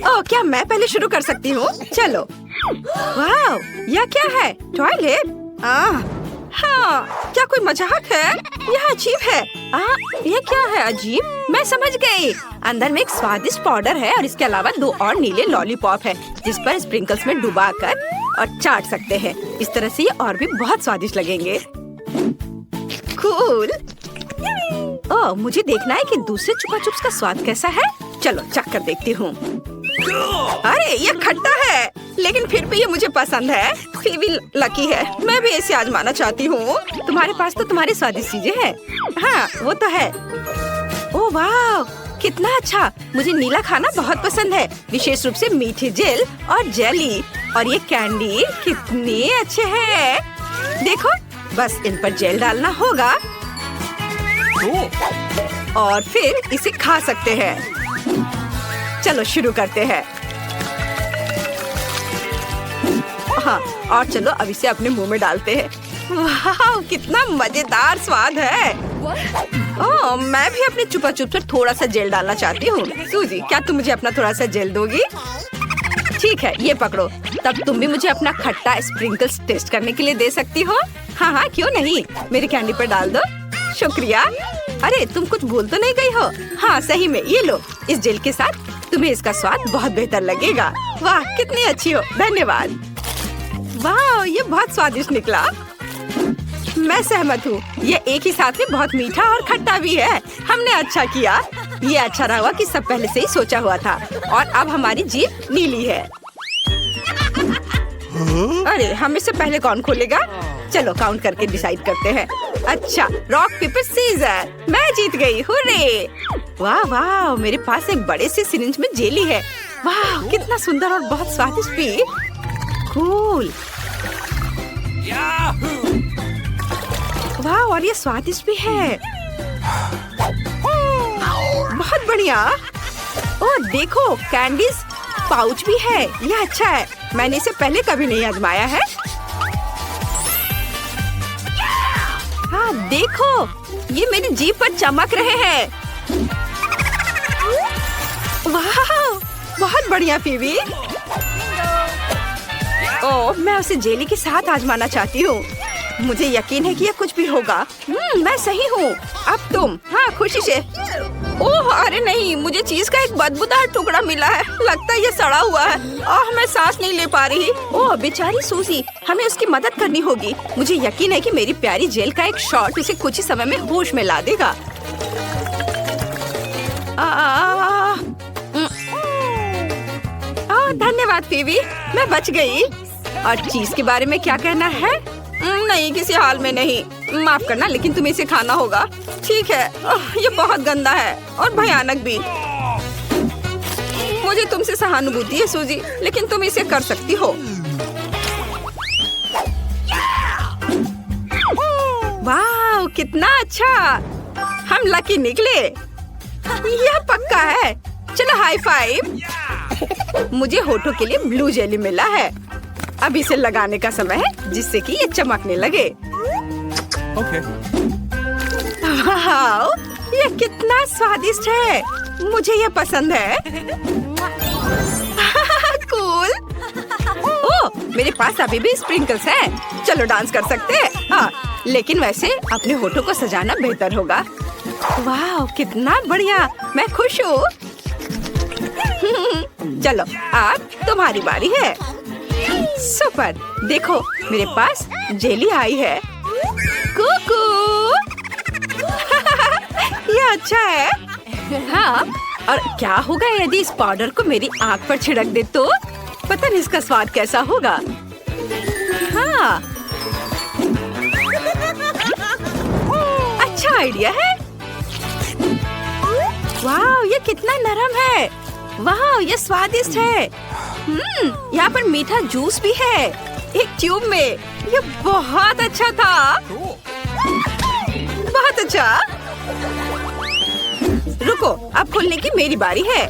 ओह, क्या मैं पहले शुरू कर सकती हूँ? चलो। वाह, यह क्या है? टॉयलेट? हाँ, क्या कोई मजाक है? यह अजीब है। यह क्या है अजीब? मैं समझ गई। अंदर में एक स्वादिष्ट पाउडर है और इसके अलावा 2 और नीले लॉलीपॉप है, जिस पर स्प्रिंकल्स में डुबाकर और चाट सकते हैं। इस तरह से ये और भी बहुत स्वादिष्ट लगेंगे। कूल। ओह, मुझे देखना है कि दूसरे चुपा चुप्स का स्वाद कैसा है। चलो चख कर देखती हूँ। अरे ये खट्टा है, लेकिन फिर भी ये मुझे पसंद है। फीवी लकी है, मैं भी इसे आजमाना चाहती हूँ। तुम्हारे पास तो तुम्हारी स्वादिष्ट चीजें हैं। हाँ, वो तो है। ओह वाह, कितना अच्छा। मुझे नीला खाना बहुत पसंद है, विशेष रूप से मीठी जेल और जेली। और ये कैंडी कितने अच्छे हैं। देखो, बस इन पर जेल डालना होगा और फिर इसे खा सकते हैं। चलो शुरू करते हैं। हाँ, और चलो अब इसे अपने मुंह में डालते हैं। वाह, कितना मजेदार स्वाद है। ओह, मैं भी अपने चुपा चुप पर थोड़ा सा जेल डालना चाहती हूँ। सूजी, क्या तुम मुझे अपना थोड़ा सा जेल दोगी? ठीक है, ये पकड़ो। तब तुम भी मुझे अपना खट्टा स्प्रिंकल्स टेस्ट करने के लिए दे सकती हो। हाँ हाँ, क्यों नहीं। मेरी कैंडी पर डाल दो। शुक्रिया। अरे, तुम कुछ भूल तो नहीं गई हो? हाँ, सही में। ये लो, इस जेल के साथ तुम्हें इसका स्वाद बहुत बेहतर लगेगा। वाह, कितनी अच्छी हो। धन्यवाद। वाह, ये बहुत स्वादिष्ट निकला। मैं सहमत हूँ। ये एक ही साथ में बहुत मीठा और खट्टा भी है। हमने अच्छा किया। ये अच्छा रहा कि सब पहले से ही सोचा हुआ था। और अब हमारी जीभ नीली है। अरे, हम इससे पहले कौन खोलेगा? चलो काउंट करके डिसाइड करते हैं। अच्छा, रॉक पेपर सीजर। मैं जीत गई। हुर्रे! वाह वाह, मेरे पास एक बड़े से सिरिंज में जेली है। वाह, कितना सुंदर और बहुत स्वादिष्ट भी। कूल। वाह, और ये स्वादिष्ट भी है। बहुत बढ़िया। ओह देखो, कैंडीज पाउच भी है। यह अच्छा है। मैंने इसे पहले कभी नहीं आजमाया है। हाँ देखो, ये मेरी जीभ पर चमक रहे हैं। वाह, बहुत बढ़िया फीवी। ओह, मैं उसे जेली के साथ आजमाना चाहती हूँ। मुझे यकीन है कि यह कुछ भी होगा। मैं सही हूँ। अब तुम। हाँ, खुशी से। ओह अरे नहीं, मुझे चीज का एक बदबूदार टुकड़ा मिला है। लगता है ये सड़ा हुआ है। मैं सांस नहीं ले पा रही। ओह बेचारी सूजी, हमें उसकी मदद करनी होगी। मुझे यकीन है कि मेरी प्यारी जेल का एक शॉट उसे कुछ ही समय में होश में ला देगा। धन्यवाद फीवी, मैं बच गई। और चीज के बारे में क्या कहना है? नहीं, किसी हाल में नहीं। माफ करना, लेकिन तुम्हें इसे खाना होगा। ठीक है। ये बहुत गंदा है और भयानक भी। मुझे तुमसे सहानुभूति है सूजी, लेकिन तुम इसे कर सकती हो। वाह, कितना अच्छा। हम लकी निकले। यह पक्का है। चलो हाई फाइव। मुझे होठों के लिए ब्लू जेली मिला है। अब इसे लगाने का समय है, जिससे कि ये चमकने लगे। ओके। वाह, ये कितना स्वादिष्ट है। मुझे ये पसंद है। कूल। ओह, मेरे पास अभी भी स्प्रिंकल्स हैं। चलो डांस कर सकते हैं। हाँ, लेकिन वैसे अपने होठों को सजाना बेहतर होगा। वाह, कितना बढ़िया। मैं खुश हूँ। चलो, अब तुम्हारी बारी है। सुपर। देखो, मेरे पास जेली आई है। कुकू। ये अच्छा है। हाँ, और क्या होगा यदि इस पाउडर को मेरी आँख पर छिड़क दे तो? पता नहीं इसका स्वाद कैसा होगा। हाँ, अच्छा आइडिया है। वाह, ये कितना नरम है। वाह, ये स्वादिष्ट है। यहाँ पर मीठा जूस भी है, एक ट्यूब में। ये बहुत अच्छा था। बहुत अच्छा। रुको, अब खोलने की मेरी बारी है।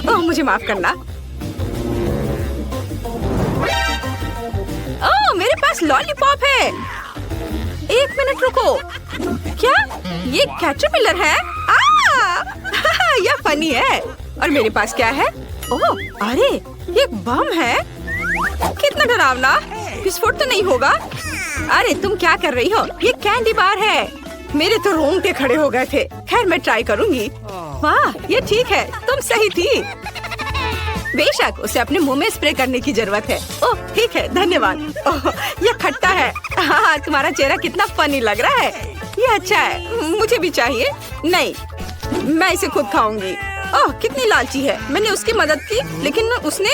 ओह, मुझे माफ करना। ओह, मेरे पास लॉलीपॉप है। एक मिनट रुको। क्या ये कैटरपिलर है? यह फनी है। और मेरे पास क्या है? ओह, अरे ये बम है। कितना डरावना। विस्फोट तो नहीं होगा? अरे तुम क्या कर रही हो? ये कैंडी बार है। मेरे तो रोंगटे खड़े हो गए थे। खैर मैं ट्राई करूंगी। वाह, ये ठीक है, तुम सही थी। बेशक उसे अपने मुंह में स्प्रे करने की जरूरत है। ओह ठीक है, धन्यवाद। ओह, ये खट्टा है। हाँ, तुम्हारा चेहरा कितना फनी लग रहा है। ये अच्छा है, मुझे भी चाहिए। नहीं, मैं इसे खुद खाऊंगी। ओह कितनी लालची है। मैंने उसकी मदद की लेकिन उसने,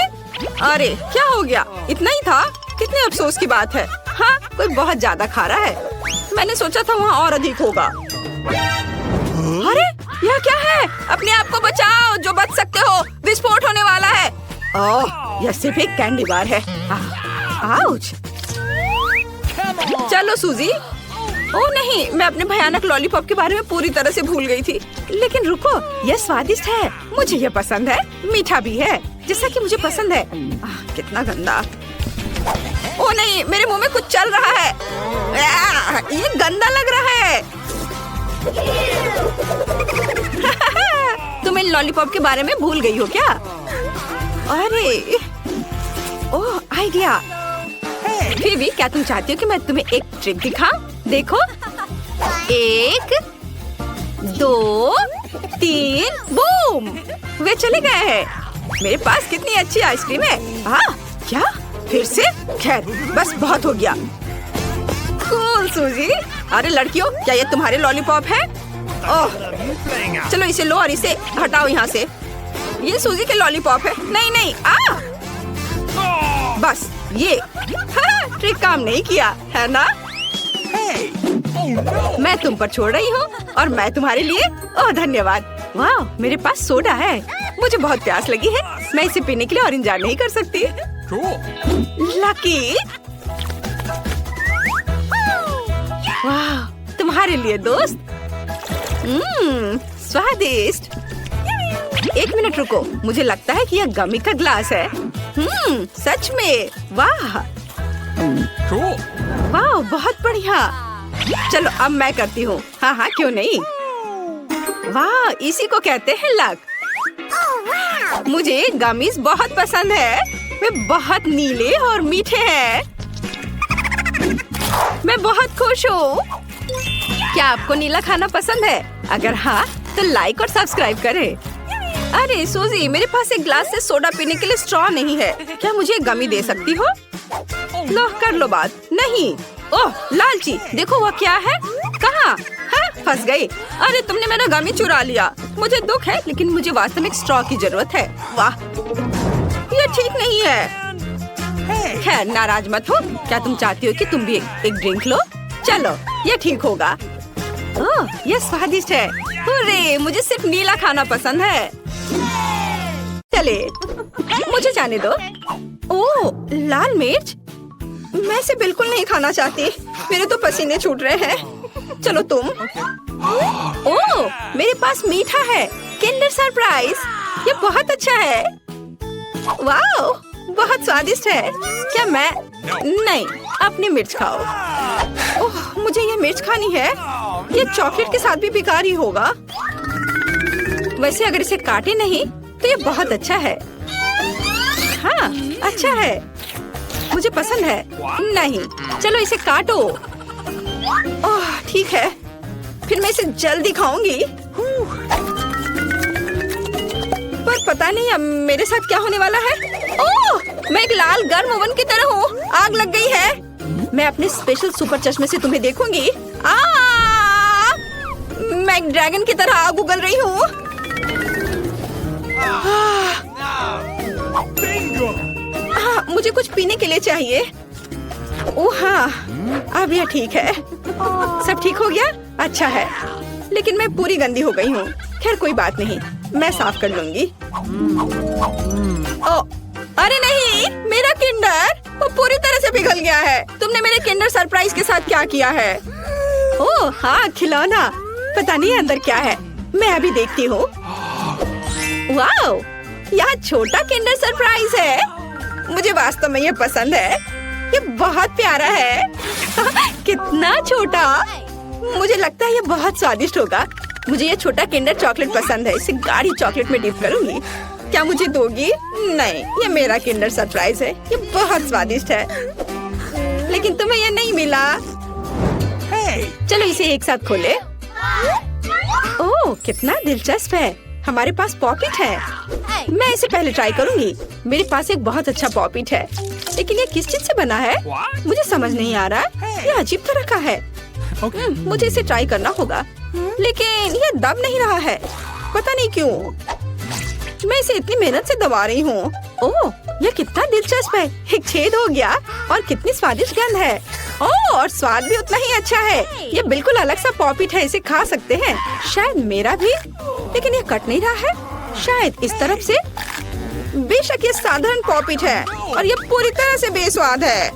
अरे क्या हो गया? इतना ही था? कितने अफसोस की बात है। हाँ, कोई बहुत ज्यादा खा रहा है। मैंने सोचा था वहाँ और अधिक होगा। अरे यह क्या है? अपने आप को बचाओ जो बच सकते हो, विस्फोट होने वाला है। ओह, यह सिर्फ एक कैंडी बार है। आउच। चलो सूजी। ओह नहीं, मैं अपने भयानक लॉलीपॉप के बारे में पूरी तरह से भूल गई थी। लेकिन रुको, यह स्वादिष्ट है। मुझे यह पसंद है। मीठा भी है, जैसा कि मुझे पसंद है। कितना गंदा। ओह नहीं, मेरे मुंह में कुछ चल रहा है। ये गंदा लग रहा है। तुम इन लॉलीपॉप के बारे में भूल गई हो क्या? अरे ओह, आइडिया। फिर भी क्या तुम चाहती हो कि मैं तुम्हें एक ट्रिक दिखाऊं? देखो, 1 2 3 बूम, वे चले गए हैं। मेरे पास कितनी अच्छी आइसक्रीम है। क्या? फिर से? खैर बस बहुत हो गया। कूल सूजी। अरे लड़कियों, क्या ये तुम्हारे लॉलीपॉप है? ओह, चलो इसे लो और इसे हटाओ यहाँ से। ये सूजी के लॉलीपॉप है। नहीं नहीं, बस ये। हाँ, ट्रिक काम नहीं किया है ना? मैं तुम पर छोड़ रही हूँ और मैं तुम्हारे लिए। ओह धन्यवाद। वाह, मेरे पास सोडा है। मुझे बहुत प्यास लगी है। मैं इसे पीने के लिए और इंतजार नहीं कर सकती। लकी। वाह, तुम्हारे लिए दोस्त। स्वादिष्ट। 1 मिनट रुको, मुझे लगता है कि यह गमी का ग्लास है। सच में। वाह वाह, बहुत बढ़िया। चलो अब मैं करती हूँ। हाँ हाँ, क्यों नहीं। वाह, इसी को कहते हैं लक। मुझे गमीज बहुत पसंद है। वे बहुत नीले और मीठे हैं। मैं बहुत खुश हूँ। क्या आपको नीला खाना पसंद है? अगर हाँ तो लाइक और सब्सक्राइब करें। अरे सूजी, मेरे पास एक ग्लास से सोडा पीने के लिए स्ट्रॉ नहीं है। क्या मुझे गमी दे सकती हो? लो कर लो बात। नहीं। ओह लालची, देखो वह क्या है। कहाँ? फंस गई। अरे तुमने मेरा गमी चुरा लिया। मुझे दुख है लेकिन मुझे वास्तव में एक स्ट्रॉ की जरूरत है। वाह, ये ठीक नहीं है। खैर नाराज मत हो। क्या तुम चाहती हो कि तुम भी एक ड्रिंक लो? चलो, ये ठीक होगा। ओह, ये स्वादिष्ट है। अरे मुझे सिर्फ नीला खाना पसंद है। चले, मुझे जाने दो। ओह लाल मिर्च, मैं इसे बिल्कुल नहीं खाना चाहती। मेरे तो पसीने छूट रहे हैं। चलो तुम। ओह, मेरे पास मीठा है। Kinder surprise. ये बहुत अच्छा है। वाह, बहुत स्वादिष्ट है। क्या मैं? नहीं, अपनी मिर्च खाओ। ओह, मुझे ये मिर्च खानी है। ये चॉकलेट के साथ भी बेकार ही होगा। वैसे अगर इसे काटे नहीं तो ये बहुत अच्छा है। हाँ, अच्छा है, मुझे पसंद है। नहीं, चलो इसे काटो। ओह ठीक है, फिर मैं इसे जल्दी खाऊंगी। पर पता नहीं अब मेरे साथ क्या होने वाला है। ओह, मैं एक लाल गर्म ओवन की तरह हूँ। आग लग गई है। मैं अपने स्पेशल सुपर चश्मे से तुम्हें देखूंगी। मैं एक ड्रैगन की तरह आग उगल रही हूँ। मुझे कुछ पीने के लिए चाहिए। ओह हाँ, अब यह ठीक है। सब ठीक हो गया? अच्छा है, लेकिन मैं पूरी गंदी हो गई हूँ। खैर कोई बात नहीं, मैं साफ कर लूंगी। ओह, अरे नहीं, मेरा किंडर वो पूरी तरह से पिघल गया है। तुमने मेरे किंडर सरप्राइज के साथ क्या किया है? ओह हाँ, खिलौना। पता नहीं अंदर क्या है। मैं अभी देखती हूँ। वाओ, यहाँ छोटा किंडर सरप्राइज है। मुझे वास्तव में ये पसंद है। ये बहुत प्यारा है। कितना छोटा। मुझे लगता है ये बहुत स्वादिष्ट होगा। मुझे ये छोटा किंडर चॉकलेट पसंद है। इसे गाढ़ी चॉकलेट में डिप करूंगी। क्या मुझे दोगी? नहीं, ये मेरा किंडर सरप्राइज है। ये बहुत स्वादिष्ट है, लेकिन तुम्हें ये नहीं मिला। चलो इसे एक साथ खोले। ओह, कितना दिलचस्प है। हमारे पास पॉकेट है। मैं इसे पहले ट्राई करूंगी। मेरे पास एक बहुत अच्छा पॉकेट है, लेकिन ये किस चीज से बना है मुझे समझ नहीं आ रहा। ये अजीब तरह का है। मुझे इसे ट्राई करना होगा, लेकिन ये दब नहीं रहा है। पता नहीं क्यों। मैं इसे इतनी मेहनत से दबा रही हूँ। ओह, यह कितना दिलचस्प है। एक छेद हो गया और कितनी स्वादिष्ट गंध है। ओह, और स्वाद भी उतना ही अच्छा है। ये बिल्कुल अलग सा पॉपिट है, इसे खा सकते हैं। शायद मेरा भी, लेकिन ये कट नहीं रहा है। शायद इस तरफ से। बेशक ये साधारण पॉपिट है और ये पूरी तरह से बेस्वाद है।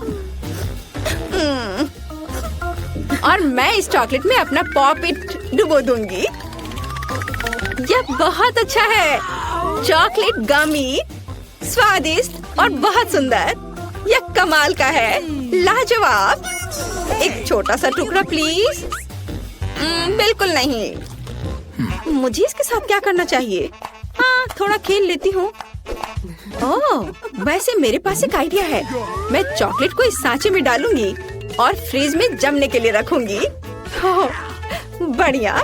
और मैं इस चॉकलेट में अपना पॉपिट डुबो दूंगी। यह बहुत अच्छा है। चॉकलेट गमी, स्वादिष्ट और बहुत सुंदर। यह कमाल का है, लाजवाब। एक छोटा सा टुकड़ा प्लीज। बिल्कुल नहीं। मुझे इसके साथ क्या करना चाहिए? हाँ, थोड़ा खेल लेती हूँ। ओह, वैसे मेरे पास एक आइडिया है। मैं चॉकलेट को इस सांचे में डालूंगी और फ्रिज में जमने के लिए रखूंगी। ओह, बढ़िया।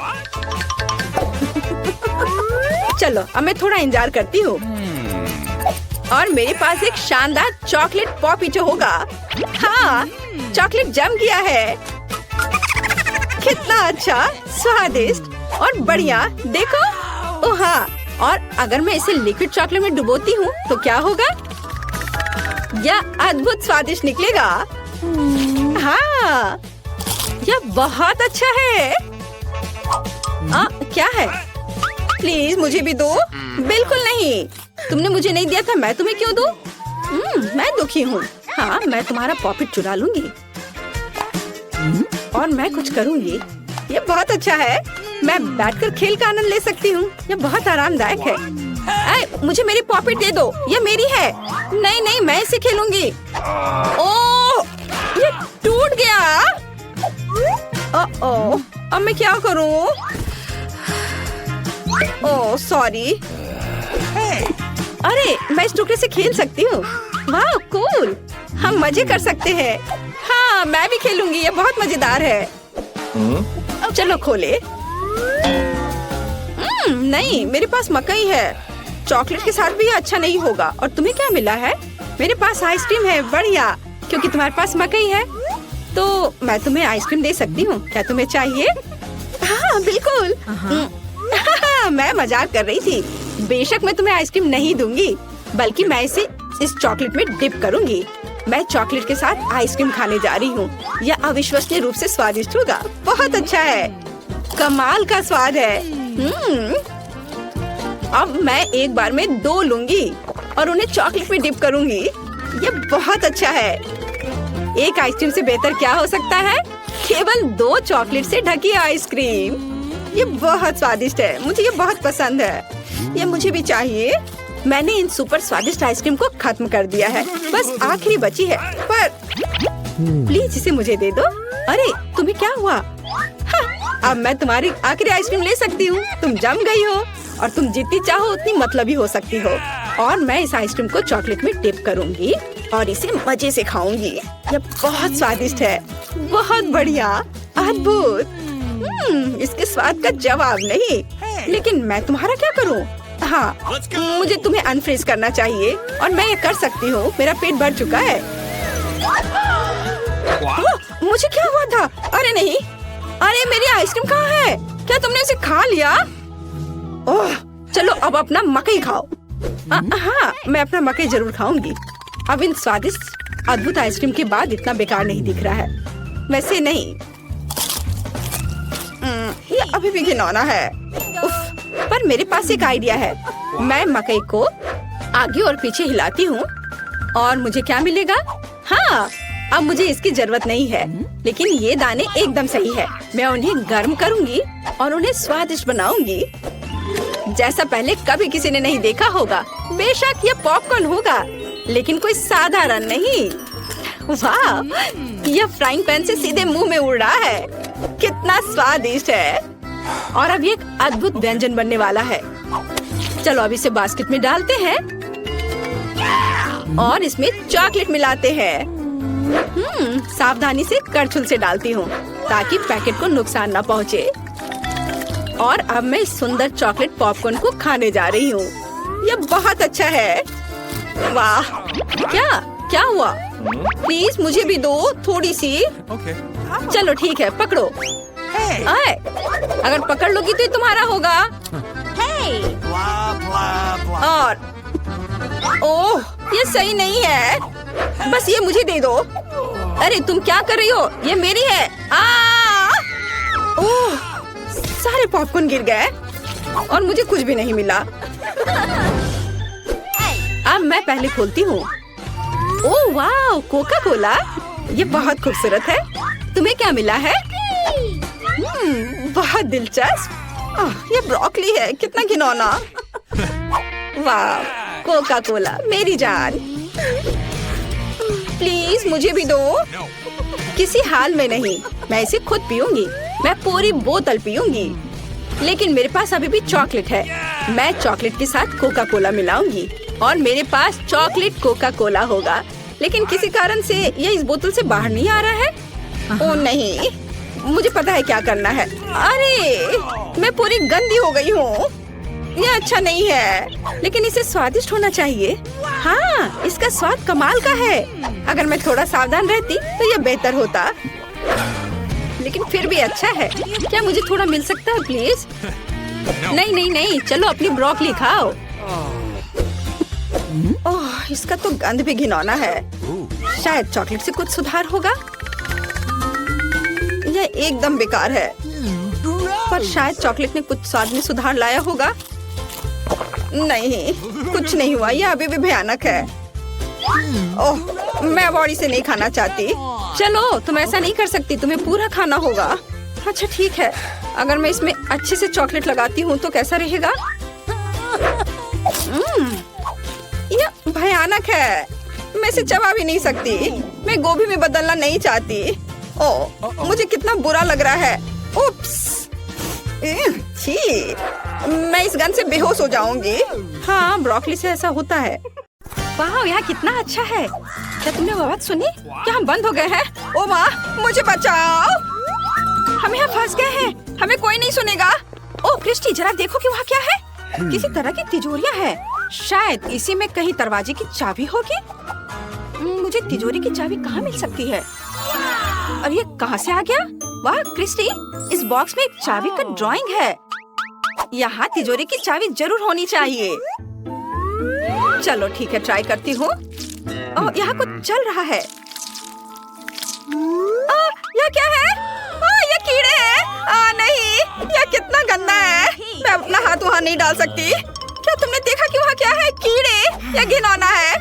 चलो अब मैं थोड़ा इंतजार करती हूँ और मेरे पास एक शानदार चॉकलेट पॉपिचो होगा। हाँ, चॉकलेट जम गया है। कितना अच्छा, स्वादिष्ट और बढ़िया। देखो। ओह हाँ, और अगर मैं इसे लिक्विड चॉकलेट में डुबोती हूँ तो क्या होगा? यह अद्भुत स्वादिष्ट निकलेगा। हाँ, यह बहुत अच्छा है। क्या है? प्लीज मुझे भी दो। बिल्कुल नहीं। तुमने मुझे नहीं दिया था, मैं तुम्हें क्यों दूं? मैं दुखी हूँ। हाँ, मैं तुम्हारा पॉकेट चुरा लूंगी और मैं कुछ करूंगी। ये बहुत अच्छा है। मैं बैठकर खेल का आनंद ले सकती हूँ। ये बहुत आरामदायक है। मुझे मेरी पॉकेट दे दो, ये मेरी है। नहीं नहीं, मैं इसे खेलूंगी। ओह, ये टूट गया। ओह, अब मैं क्या करूँ? Oh sorry. अरे, मैं इस टुकड़े से खेल सकती हूँ। वाह, कूल। हम मजे कर सकते हैं। हाँ, मैं भी खेलूंगी। ये बहुत मजेदार है। चलो खोले। नहीं, मेरे पास मकई है। चॉकलेट के साथ भी ये अच्छा नहीं होगा। और तुम्हें क्या मिला है? मेरे पास आइसक्रीम है। बढ़िया, क्योंकि तुम्हारे पास मकई है तो मैं तुम्हें आइसक्रीम दे सकती हूँ। क्या तुम्हें चाहिए? हाँ बिल्कुल। मैं मजाक कर रही थी। बेशक मैं तुम्हें आइसक्रीम नहीं दूंगी, बल्कि मैं इसे इस चॉकलेट में डिप करूंगी। मैं चॉकलेट के साथ आइसक्रीम खाने जा रही हूँ। यह अविश्वसनीय रूप से स्वादिष्ट होगा। बहुत अच्छा है। कमाल का स्वाद है। अब मैं एक बार में 2 लूंगी और उन्हें चॉकलेट में डिप करूंगी। यह बहुत अच्छा है। एक आइसक्रीम से बेहतर क्या हो सकता है? केवल 2 चॉकलेट से ढकी आइसक्रीम। ये बहुत स्वादिष्ट है। मुझे ये बहुत पसंद है। ये मुझे भी चाहिए। मैंने इन सुपर स्वादिष्ट आइसक्रीम को खत्म कर दिया है। बस आखिरी बची है, पर प्लीज इसे मुझे दे दो। अरे, तुम्हें क्या हुआ? हाँ, अब मैं तुम्हारी आखिरी आइसक्रीम ले सकती हूँ। तुम जम गई हो और तुम जितनी चाहो उतनी मतलबी हो सकती हो। और मैं इस आइसक्रीम को चॉकलेट में डिप करूंगी और इसे मजे से खाऊंगी। यह बहुत स्वादिष्ट है। बहुत बढ़िया, अद्भुत। इसके स्वाद का जवाब नहीं। लेकिन मैं तुम्हारा क्या करूं? हाँ, मुझे तुम्हें अनफ्रीज करना चाहिए और मैं ये कर सकती हूँ। मेरा पेट भर चुका है। मुझे क्या हुआ था? अरे नहीं, अरे मेरी आइसक्रीम कहाँ है? क्या तुमने इसे खा लिया? ओह, चलो अब अपना मकई खाओ। हाँ, मैं अपना मकई जरूर खाऊंगी। अब इन स्वादिष्ट अद्भुत आइसक्रीम के बाद इतना बेकार नहीं दिख रहा है। वैसे नहीं, ये अभी भी घिनौना है। उफ, पर मेरे पास एक आइडिया है। मैं मकई को आगे और पीछे हिलाती हूँ और मुझे क्या मिलेगा? हाँ, अब मुझे इसकी जरूरत नहीं है, लेकिन ये दाने एकदम सही है। मैं उन्हें गर्म करूंगी और उन्हें स्वादिष्ट बनाऊंगी, जैसा पहले कभी किसी ने नहीं देखा होगा। बेशक ये पॉपकॉर्न होगा, लेकिन कोई साधारण नहीं। वाह, यह फ्राइंग पैन से सीधे मुंह में उड़ रहा है। कितना स्वादिष्ट है। और अब ये एक अद्भुत व्यंजन बनने वाला है। चलो अब इसे बास्केट में डालते हैं और इसमें चॉकलेट मिलाते हैं। सावधानी से करछुल से डालती हूँ ताकि पैकेट को नुकसान ना पहुँचे। और अब मैं इस सुंदर चॉकलेट पॉपकॉर्न को खाने जा रही हूँ। यह बहुत अच्छा है। वाह, क्या हुआ? प्लीज मुझे भी दो थोड़ी सी। Okay. चलो ठीक है, पकड़ो। आए, अगर पकड़ लोगी तो ये तुम्हारा होगा। और ओह, ये सही नहीं है। बस ये मुझे दे दो। अरे तुम क्या कर रही हो? ये मेरी है। ओह, सारे पॉपकॉर्न गिर गए और मुझे कुछ भी नहीं मिला। अब मैं पहले खोलती हूँ। ओह वाह, कोका कोला। ये बहुत खूबसूरत है। तुम्हें क्या मिला है? बहुत दिलचस्प। ये ब्रोकली है, कितना घिनौना। वाह, कोका कोला मेरी जान। प्लीज मुझे भी दो। किसी हाल में नहीं, मैं इसे खुद पीऊंगी। मैं पूरी बोतल पीऊंगी। लेकिन मेरे पास अभी भी चॉकलेट है। मैं चॉकलेट के साथ कोका कोला मिलाऊंगी और मेरे पास चॉकलेट कोका कोला होगा। लेकिन किसी कारण से ये इस बोतल से बाहर नहीं आ रहा है। ओह नहीं, मुझे पता है क्या करना है। अरे मैं पूरी गंदी हो गई हूँ। ये अच्छा नहीं है, लेकिन इसे स्वादिष्ट होना चाहिए। हाँ, इसका स्वाद कमाल का है। अगर मैं थोड़ा सावधान रहती तो ये बेहतर होता। लेकिन फिर भी अच्छा है। क्या मुझे थोड़ा मिल सकता है प्लीज? नहीं नहीं नहीं, चलो अपनी ब्रोकली खाओ। ओह, इसका तो गंध भी घिनौना है। शायद चॉकलेट से कुछ सुधार होगा। यह एकदम बेकार है, पर शायद चॉकलेट ने कुछ स्वाद में सुधार लाया होगा। नहीं, कुछ नहीं हुआ। यह अभी भी भयानक है। ओह, मैं बॉडी से नहीं खाना चाहती। चलो, तुम ऐसा नहीं कर सकती, तुम्हें पूरा खाना होगा। अच्छा ठीक है, अगर मैं इसमें अच्छे से चॉकलेट लगाती हूँ तो कैसा रहेगा? यह भयानक है। मैं इसे चबा भी नहीं सकती। मैं गोभी में बदलना नहीं चाहती। ओह, मुझे कितना बुरा लग रहा है। उप्स, छी, मैं इस गंध से बेहोश हो जाऊंगी। हाँ, ब्रोकली से ऐसा होता है। वाह, यहाँ कितना अच्छा है। क्या तुमने वो आवाज सुनी? क्या हम बंद हो गए हैं? ओ माँ, मुझे बचाओ। हम यहाँ फंस गए हैं। हमें कोई नहीं सुनेगा। ओह क्रिस्टी, जरा देखो कि वहाँ क्या है। किसी तरह की तिजोरियाँ है। शायद इसी में कहीं दरवाजे की चाबी होगी। मुझे तिजोरी की चाबी कहाँ मिल सकती है? और ये कहाँ से आ गया? वाह क्रिस्टी, इस बॉक्स में एक चाबी का ड्राइंग है। यहाँ तिजोरी की चाबी जरूर होनी चाहिए। चलो ठीक है, ट्राई करती हूँ। ओह, यहाँ कुछ चल रहा है। यह क्या है? ये कीड़े हैं। नहीं, यह कितना गंदा है। मैं अपना हाथ वहाँ नहीं डाल सकती। क्या तुमने देखा कि वहाँ क्या है? कीड़े। यह घिनौना है।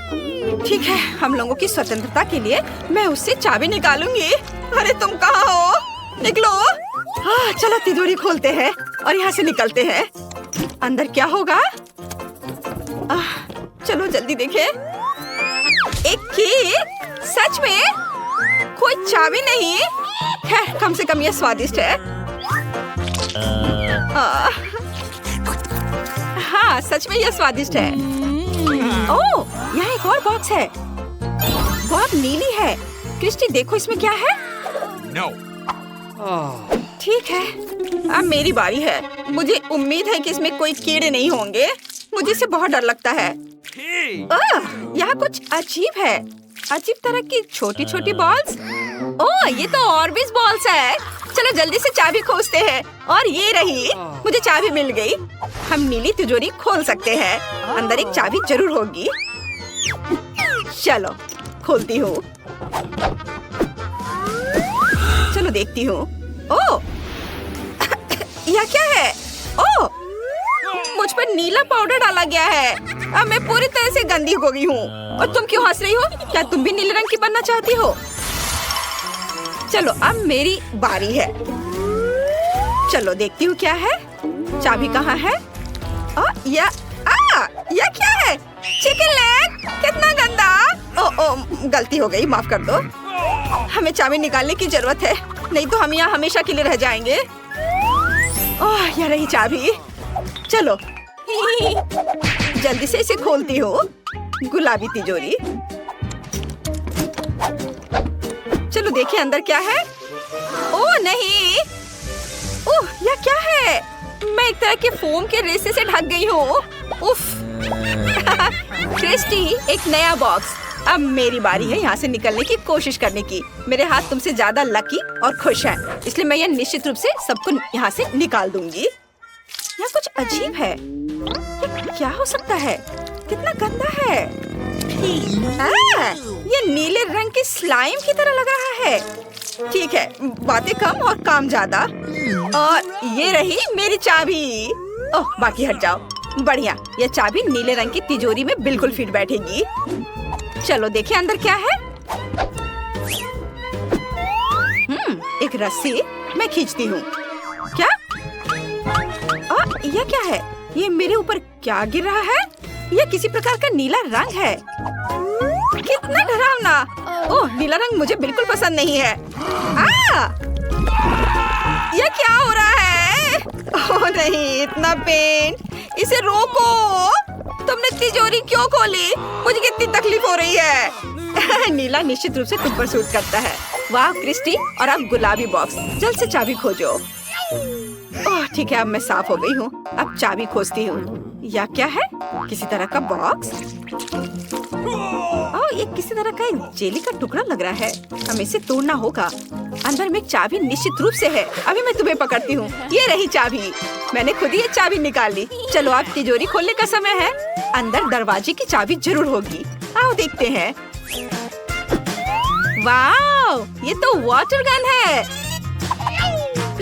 ठीक है, हम लोगों की स्वतंत्रता के लिए मैं उससे चाबी निकालूंगी। अरे तुम कहाँ हो? निकलो। हाँ, चलो तिजोरी खोलते हैं और यहाँ से निकलते हैं। अंदर क्या होगा? चलो जल्दी देखें। एक की? सच में? कोई चाबी नहीं? खैर, कम से कम ये स्वादिष्ट है। हाँ, सच में ये स्वादिष्ट है। ओह, यहाँ एक और बॉक्स है। बहुत नीली है। क्रिस्टी देखो इसमें क्या है? No. ठीक है, अब मेरी बारी है। मुझे उम्मीद है कि इसमें कोई कीड़े नहीं होंगे। मुझे इससे बहुत डर लगता है। यहाँ कुछ अजीब है। अजीब तरह की छोटी छोटी बॉल्स। ओह, ये तो ऑर्बिस बॉल्स है। चलो जल्दी से चाबी खोजते हैं। और ये रही, मुझे चाबी मिल गई। हम नीली तिजोरी खोल सकते हैं। अंदर एक चाबी जरूर होगी। चलो खोलती हूँ। चलो देखती हूँ। ओह, यह क्या है? ओह, मुझ पर नीला पाउडर डाला गया है। अब मैं पूरी तरह से गंदी हो गई हूँ। और तुम क्यों हंस रही हो? क्या तुम भी नीले रंग की बनना चाहती हो? चलो अब मेरी बारी है। चलो देखती हूँ क्या है। चाबी कहाँ है? यह क्या है? Chicken leg. कितना गंदा। ओह, गलती हो गई, माफ कर दो। हमें चाबी निकालने की जरूरत है, नहीं तो हम यहाँ हमेशा के लिए रह जाएंगे। ओह, यह रही चाबी। चलो जल्दी से इसे खोलती हूँ। गुलाबी तिजोरी। चलो देखिए अंदर क्या है। ओह नहीं, ओह यह क्या है? मैं एक तरह के फोम के रेसे से ढक गई हूँ। उफ। क्रिस्टी, एक नया बॉक्स। अब मेरी बारी है यहाँ से निकलने की कोशिश करने की। मेरे हाथ तुमसे ज्यादा लकी और खुश हैं, इसलिए मैं यह निश्चित रूप से सबको यहाँ से निकाल दूंगी। यह कुछ अजीब है। ये क्या हो सकता है? कितना गंदा है। ये नीले रंग की स्लाइम की तरह लग रहा है। ठीक है, बातें कम और काम ज्यादा। और ये रही मेरी चाबी। ओह, बाकी हट जाओ। बढ़िया, यह चाबी नीले रंग की तिजोरी में बिल्कुल फिट बैठेगी। चलो देखिए अंदर क्या है। एक रस्सी मैं खींचती हूँ। क्या? यह क्या है? ये मेरे ऊपर क्या गिर रहा है? यह किसी प्रकार का नीला रंग है। कितना डरावना। ओह, नीला रंग मुझे बिल्कुल पसंद नहीं है। यह क्या हो रहा है? ओह नहीं, इतना पेन। इसे रोको। तुमने तिजोरी क्यों खोली? मुझे कितनी तकलीफ हो रही है। नीला निश्चित रूप से तुम पर सूट करता है। वाह क्रिस्टी, और अब गुलाबी बॉक्स। जल्द से चाबी खोजो। ओह ठीक है, अब मैं साफ हो गई हूँ। अब चाबी खोजती हूँ। यह क्या है? किसी तरह का बॉक्स। ओह, ये किसी तरह का एक जेली का टुकड़ा लग रहा है। हमें इसे तोड़ना होगा। अंदर में एक चाबी निश्चित रूप से है। अभी मैं तुम्हें पकड़ती हूँ। ये रही चाबी। मैंने खुद ही ये चाबी निकाली। चलो अब तिजोरी खोलने का समय है। अंदर दरवाजे की चाबी जरूर होगी। आओ देखते हैं। वाह, ये तो वाटर गन है।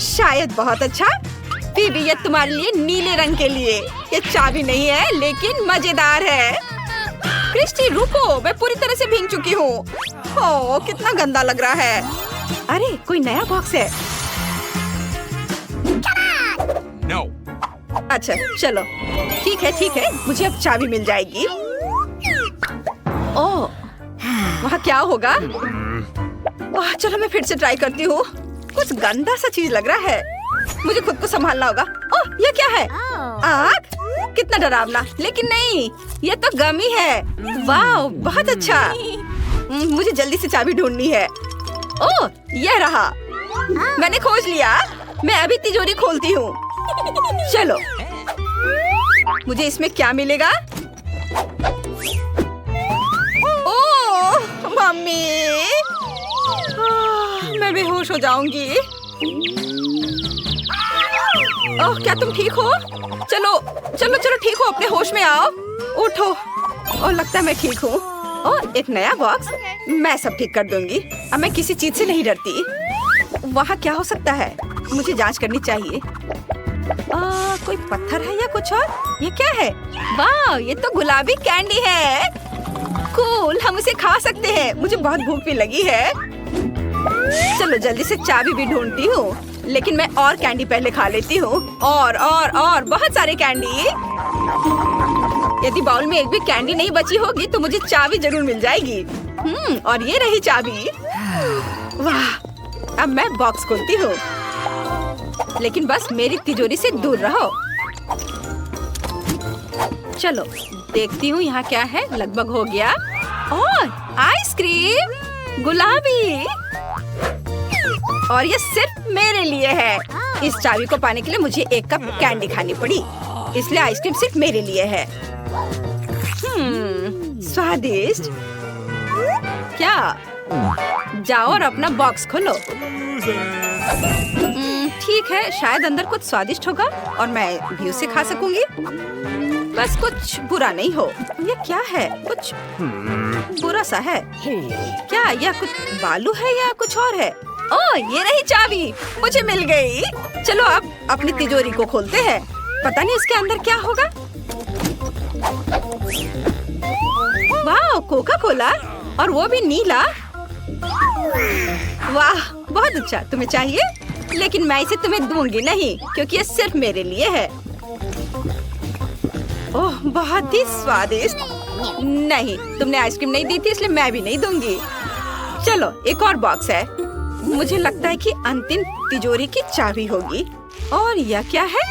शायद बहुत अच्छा। बीबी, ये तुम्हारे लिए नीले रंग के लिए। ये चाबी नहीं है, लेकिन मजेदार है। क्रिस्टी रुको, मैं पूरी तरह से भीग चुकी हूँ। ओह, कितना गंदा लग रहा है। अरे कोई नया बॉक्स है। No. अच्छा चलो, ठीक है, मुझे अब चाबी मिल जाएगी। ओह, वहाँ क्या होगा? ओह, चलो मैं फिर से ट्राई करती हूँ। कुछ गंदा सा चीज लग रहा है। मुझे खुद को संभालना होगा। ओह, ये क्या है? आग? कितना डरावना। लेकिन नहीं, ये तो गमी है। वाह, बहुत अच्छा। मुझे जल्दी से चाबी ढूंढनी है। ओह, ये रहा। मैंने खोज लिया। मैं अभी तिजोरी खोलती हूँ। चलो, मुझे इसमें क्या मिलेगा? ओह मम्मी, मैं बेहोश हो जाऊंगी। ओह, क्या तुम ठीक हो? चलो ठीक हो, अपने होश में आओ। उठो। ओह, लगता है मैं ठीक हूँ। ओह, एक नया बॉक्स। मैं सब ठीक कर दूंगी। अब मैं किसी चीज से नहीं डरती। वहाँ क्या हो सकता है? मुझे जांच करनी चाहिए। कोई पत्थर है या कुछ और? ये क्या है? वाह, ये तो गुलाबी कैंडी है। कूल, हम उसे खा सकते हैं। मुझे बहुत भूख भी लगी है। चलो जल्दी से चाबी भी ढूंढती हूँ, लेकिन मैं और कैंडी पहले खा लेती हूँ। और बहुत सारे कैंडी। यदि बाउल में एक भी कैंडी नहीं बची होगी तो मुझे चाबी जरूर मिल जाएगी। और ये रही चाबी। वाह, अब मैं बॉक्स खोलती हूँ, लेकिन बस मेरी तिजोरी से दूर रहो। चलो देखती हूँ यहाँ क्या है। लगभग हो गया। और आइसक्रीम गुलाबी, और ये सिर्फ मेरे लिए है। इस चाबी को पाने के लिए मुझे एक कप कैंडी खानी पड़ी, इसलिए आइसक्रीम सिर्फ मेरे लिए है। स्वादिष्ट। क्या? जाओ और अपना बॉक्स खोलो। ठीक है, शायद अंदर कुछ स्वादिष्ट होगा और मैं भी उसे खा सकूंगी। बस कुछ बुरा नहीं हो। ये क्या है? कुछ बुरा सा है। क्या यह कुछ बालू है या कुछ और है? ओह, ये रही चाबी। मुझे मिल गई। चलो अब अपनी तिजोरी को खोलते हैं। पता नहीं इसके अंदर क्या होगा। वाह, कोका कोला, और वो भी नीला। वाह, बहुत अच्छा। तुम्हें चाहिए? लेकिन मैं इसे तुम्हें दूंगी नहीं, क्योंकि ये सिर्फ मेरे लिए है। ओह, बहुत ही स्वादिष्ट। नहीं, तुमने आइसक्रीम नहीं दी थी, इसलिए मैं भी नहीं दूंगी। चलो एक और बॉक्स है। मुझे लगता है कि अंतिम तिजोरी की चाबी होगी। और यह क्या है?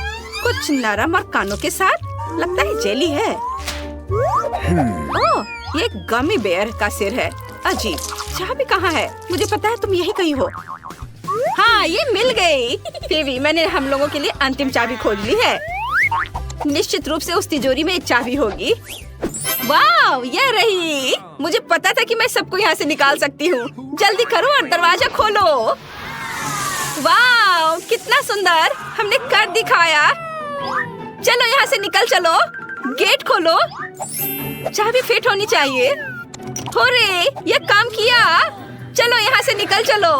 कुछ नरम और कानों के साथ। लगता है जेली है। ओह, ये गमी बेयर का सिर है। अजीब, चाबी कहाँ है? मुझे पता है तुम यही कहीं हो। हाँ, ये मिल गई। फिर मैंने हम लोगों के लिए अंतिम चाबी खोज ली है। निश्चित रूप से उस तिजोरी में एक चाबी होगी। वाह, ये रही। मुझे पता था कि मैं सबको यहाँ से निकाल सकती हूँ। जल्दी करो और दरवाजा खोलो। वाह, कितना सुंदर, हमने कर दिखाया। चलो यहाँ से निकल चलो। गेट खोलो। चाबी फिट होनी चाहिए। होरे, ये काम किया। चलो यहाँ से निकल चलो।